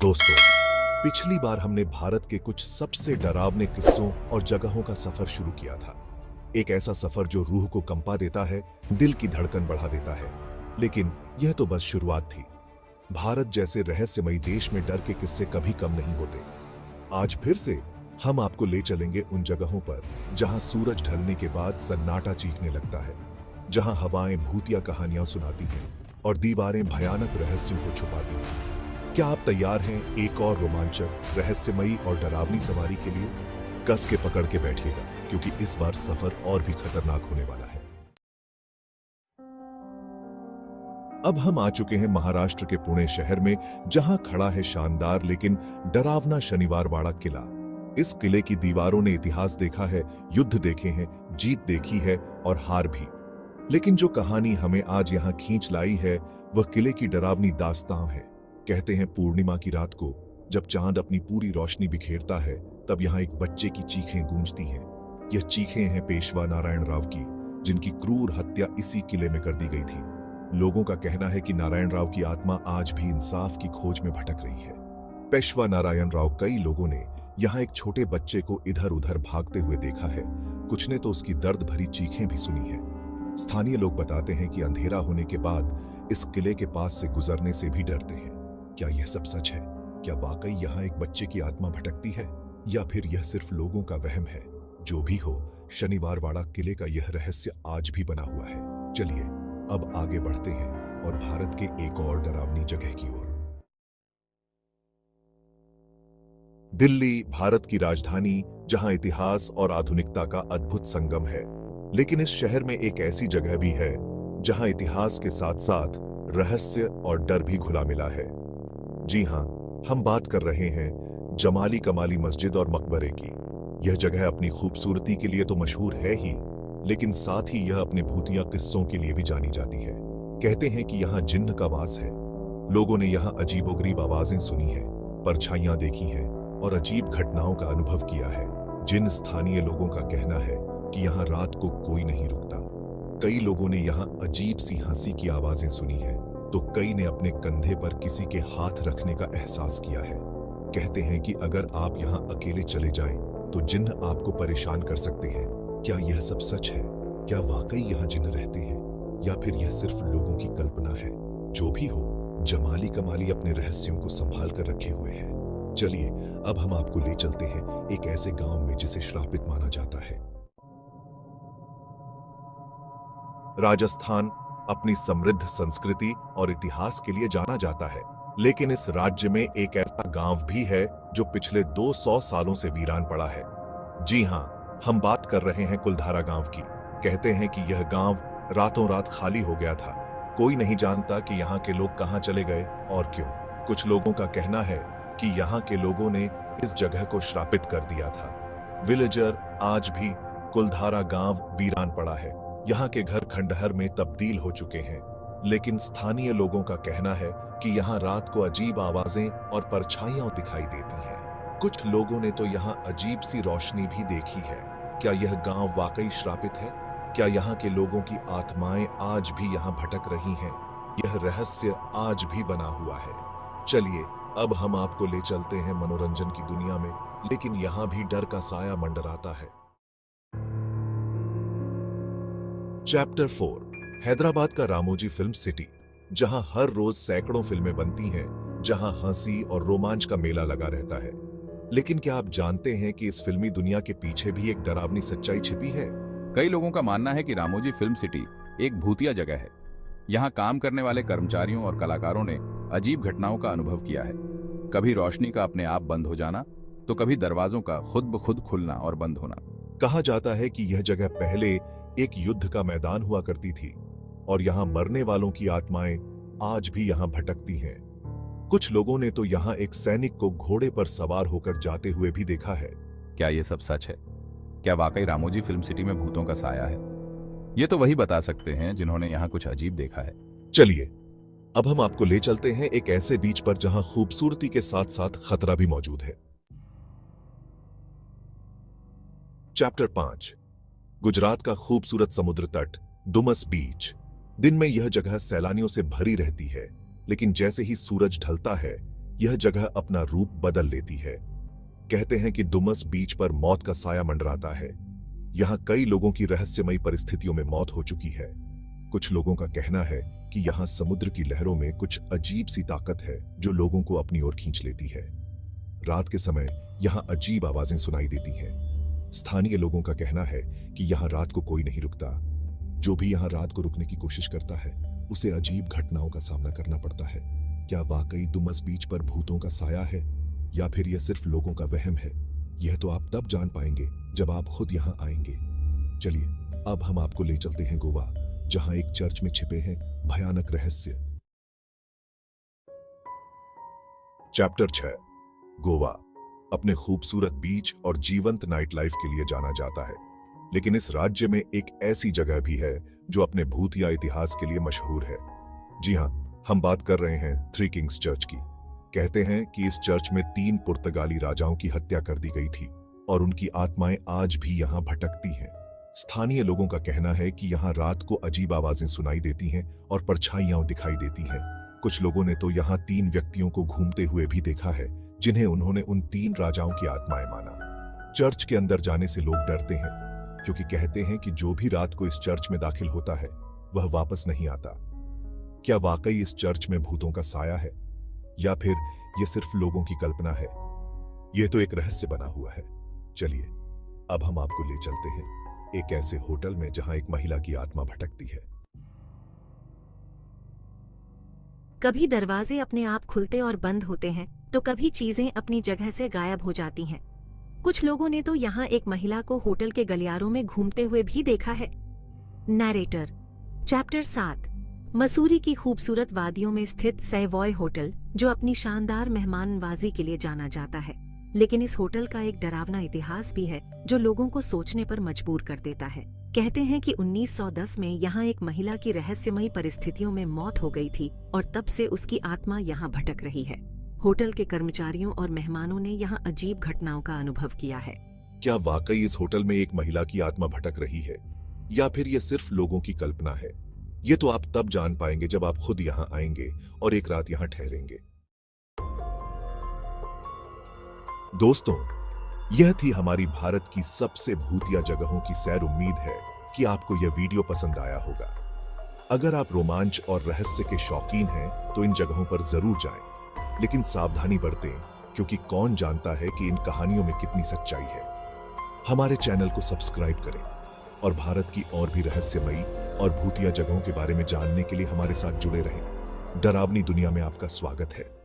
दोस्तों, पिछली बार हमने भारत के कुछ सबसे डरावने किस्सों और जगहों का सफर शुरू किया था। एक ऐसा सफर जो रूह को कंपा देता है, दिल की धड़कन बढ़ा देता है। लेकिन यह तो बस शुरुआत थी। भारत जैसे रहस्यमयी देश में डर के किस्से कभी कम नहीं होते। आज फिर से हम आपको ले चलेंगे उन जगहों पर जहां सूरज ढलने के बाद सन्नाटा चीखने लगता है, जहां हवाएं भूतिया कहानियां सुनाती हैं और दीवारें भयानक रहस्यों को छुपाती हैं। क्या आप तैयार हैं एक और रोमांचक, रहस्यमयी और डरावनी सवारी के लिए? कस के पकड़ के बैठिएगा, क्योंकि इस बार सफर और भी खतरनाक होने वाला है। अब हम आ चुके हैं महाराष्ट्र के पुणे शहर में, जहां खड़ा है शानदार लेकिन डरावना शनिवारवाड़ा किला। इस किले की दीवारों ने इतिहास देखा है, युद्ध देखे हैं, जीत देखी है और हार भी। लेकिन जो कहानी हमें आज यहां खींच लाई है, वह किले की डरावनी दास्तां है। कहते हैं पूर्णिमा की रात को जब चांद अपनी पूरी रोशनी बिखेरता है, तब यहाँ एक बच्चे की चीखें गूंजती हैं। यह चीखें हैं पेशवा नारायण राव की, जिनकी क्रूर हत्या इसी किले में कर दी गई थी। लोगों का कहना है कि नारायण राव की आत्मा आज भी इंसाफ की खोज में भटक रही है। पेशवा नारायण राव, कई लोगों ने यहाँ एक छोटे बच्चे को इधर उधर भागते हुए देखा है। कुछ ने तो उसकी दर्द भरी चीखें भी सुनी है। स्थानीय लोग बताते हैं कि अंधेरा होने के बाद इस किले के पास से गुजरने से भी डरते हैं। क्या यह सब सच है? क्या वाकई यहाँ एक बच्चे की आत्मा भटकती है, या फिर यह सिर्फ लोगों का वहम है? जो भी हो, शनिवारवाड़ा किले का यह रहस्य आज भी बना हुआ है। चलिए अब आगे बढ़ते हैं और भारत के एक और डरावनी जगह की ओर। दिल्ली भारत की राजधानी, जहां इतिहास और आधुनिकता का अद्भुत संगम है। लेकिन इस शहर में एक ऐसी जगह भी है जहां इतिहास के साथ साथ रहस्य और डर भी घुला मिला है। जी हां, हम बात कर रहे हैं जमाली कमाली मस्जिद और मकबरे की। यह जगह अपनी खूबसूरती के लिए तो मशहूर है ही, लेकिन साथ ही यह अपने भूतिया किस्सों के लिए भी जानी जाती है। कहते हैं कि यहाँ जिन्न का वास है। लोगों ने यहाँ अजीबोगरीब आवाजें सुनी हैं, परछाइयां देखी हैं और अजीब घटनाओं का अनुभव किया है। जिन स्थानीय लोगों का कहना है कि यहाँ रात को कोई नहीं रुकता। कई लोगों ने यहाँ अजीब सी हंसी की आवाजें सुनी हैं, तो कई ने अपने कंधे पर किसी के हाथ रखने का एहसास किया है। कहते हैं कि अगर आप यहाँ अकेले चले जाएं, तो जिन्न आपको परेशान कर सकते हैं। क्या यह सब सच है? क्या वाकई यहाँ जिन्न रहते हैं, या फिर यह सिर्फ लोगों की कल्पना है? जो भी हो, जमाली कमाली अपने रहस्यों को संभाल कर रखे हुए हैं। चलिए अब हम आपको ले चलते हैं एक ऐसे गांव में जिसे श्रापित माना जाता है। राजस्थान अपनी समृद्ध संस्कृति और इतिहास के लिए जाना जाता है, लेकिन इस राज्य में एक ऐसा गांव भी है जो पिछले 200 सालों से वीरान पड़ा है। जी हां, हम बात कर रहे हैं कुलधारा गांव की। कहते हैं कि यह गांव रातों रात खाली हो गया था। कोई नहीं जानता कि यहाँ के लोग कहां चले गए और क्यों। कुछ लोगों का कहना है कि यहाँ के लोगों ने इस जगह को श्रापित कर दिया था। विलेजर, आज भी कुलधारा गांव वीरान पड़ा है। यहाँ के घर खंडहर में तब्दील हो चुके हैं, लेकिन स्थानीय लोगों का कहना है कि यहाँ रात को अजीब आवाजें और परछाइयां दिखाई देती हैं। कुछ लोगों ने तो यहाँ अजीब सी रोशनी भी देखी है। क्या यह गांव वाकई श्रापित है? क्या यहाँ के लोगों की आत्माएं आज भी यहाँ भटक रही हैं? यह रहस्य आज भी बना हुआ है। चलिए अब हम आपको ले चलते हैं मनोरंजन की दुनिया में, लेकिन यहाँ भी डर का साया मंडराता है। चैप्टर 4, हैदराबाद का रामोजी फिल्म सिटी, जहां हर रोज सैकड़ों फिल्में बनती हैं, जहां हंसी और रोमांच का मेला लगा रहता है। लेकिन क्या आप जानते हैं कि इस फिल्मी दुनिया के पीछे भी एक डरावनी सच्चाई छिपी है? कई लोगों का मानना है कि रामोजी फिल्म सिटी एक भूतिया जगह है। यहाँ काम करने वाले कर्मचारियों और कलाकारों ने अजीब घटनाओं का अनुभव किया है। कभी रोशनी का अपने आप बंद हो जाना, तो कभी दरवाजों का खुद ब खुद खुलना और बंद होना। कहा जाता है कि यह जगह पहले एक युद्ध का मैदान हुआ करती थी और यहाँ मरने वालों की आत्माएं आज भी यहाँ भटकती हैं। कुछ लोगों ने तो यहाँ एक सैनिक को घोड़े पर सवार होकर जाते हुए भी देखा है। क्या ये सब सच है? क्या वाकई रामोजी फिल्म सिटी में भूतों का साया है? ये तो वही बता सकते हैं जिन्होंने यहाँ कुछ अजीब देखा है। चलिए अब हम आपको ले चलते हैं एक ऐसे बीच पर जहां खूबसूरती के साथ साथ खतरा भी मौजूद है। चैप्टर 5, गुजरात का खूबसूरत समुद्र तट, डुमस बीच। दिन में यह जगह सैलानियों से भरी रहती है, लेकिन जैसे ही सूरज ढलता है, यह जगह अपना रूप बदल लेती है। कहते हैं कि दुमस बीच पर मौत का साया मंडराता है। यहां कई लोगों की रहस्यमयी परिस्थितियों में मौत हो चुकी है। कुछ लोगों का कहना है कि यहां समुद्र की लहरों में कुछ अजीब सी ताकत है जो लोगों को अपनी ओर खींच लेती है। रात के समय यहां अजीब आवाजें सुनाई देती हैं। स्थानीय लोगों का कहना है कि यहां रात को कोई नहीं रुकता। जो भी यहां रात को रुकने की कोशिश करता है उसे अजीब घटनाओं का सामना करना पड़ता है। क्या वाकई दुमस बीच पर भूतों का साया है या फिर यह सिर्फ लोगों का वहम है? यह तो आप तब जान पाएंगे जब आप खुद यहां आएंगे। चलिए अब हम आपको ले चलते हैं गोवा, जहां एक चर्च में छिपे हैं भयानक रहस्य। चैप्टर 6। गोवा अपने खूबसूरत बीच और जीवंत नाइट लाइफ के लिए जाना जाता है, लेकिन इस राज्य में एक ऐसी जगह भी है जो अपने भूतिया इतिहास के लिए मशहूर है। जी हां, हम बात कर रहे हैं थ्री किंग्स चर्च की। कहते हैं कि इस चर्च में 3 पुर्तगाली राजाओं की हत्या कर दी गई थी और उनकी आत्माएं आज भी यहां भटकती हैं। स्थानीय लोगों का कहना है कि यहां रात को अजीब आवाजें सुनाई देती हैं और परछाइयां दिखाई देती हैं। कुछ लोगों ने तो यहां 3 व्यक्तियों को घूमते हुए भी देखा है, जिन्हें उन्होंने उन 3 राजाओं की आत्माएं माना। चर्च के अंदर जाने से लोग डरते हैं, क्योंकि कहते हैं कि जो भी रात को इस चर्च में दाखिल होता है वह वापस नहीं आता। क्या वाकई इस चर्च में भूतों का साया है या फिर यह सिर्फ लोगों की कल्पना है? यह तो एक रहस्य बना हुआ है। चलिए अब हम आपको ले चलते हैं एक ऐसे होटल में जहां एक महिला की आत्मा भटकती है। कभी दरवाजे अपने आप खुलते और बंद होते हैं, तो कभी चीजें अपनी जगह से गायब हो जाती हैं। कुछ लोगों ने तो यहाँ एक महिला को होटल के गलियारों में घूमते हुए भी देखा है। नैरेटर। चैप्टर 7। मसूरी की खूबसूरत वादियों में स्थित सैवॉय होटल, जो अपनी शानदार मेहमाननवाजी के लिए जाना जाता है, लेकिन इस होटल का एक डरावना इतिहास भी है जो लोगों को सोचने पर मजबूर कर देता है। कहते हैं कि 1910 में यहाँ एक महिला की रहस्यमयी परिस्थितियों में मौत हो गई थी और तब से उसकी आत्मा यहाँ भटक रही है। होटल के कर्मचारियों और मेहमानों ने यहाँ अजीब घटनाओं का अनुभव किया है। क्या वाकई इस होटल में एक महिला की आत्मा भटक रही है या फिर यह सिर्फ लोगों की कल्पना है? ये तो आप तब जान पाएंगे जब आप खुद यहाँ आएंगे और एक रात यहाँ ठहरेंगे। दोस्तों, यह थी हमारी भारत की सबसे भूतिया जगहों की सैर। उम्मीद है कि आपको यह वीडियो पसंद आया होगा। अगर आप रोमांच और रहस्य के शौकीन हैं तो इन जगहों पर जरूर जाएं, लेकिन सावधानी बरतें, क्योंकि कौन जानता है कि इन कहानियों में कितनी सच्चाई है। हमारे चैनल को सब्सक्राइब करें और भारत की और भी रहस्यमयी और भूतिया जगहों के बारे में जानने के लिए हमारे साथ जुड़े रहें। डरावनी दुनिया में आपका स्वागत है।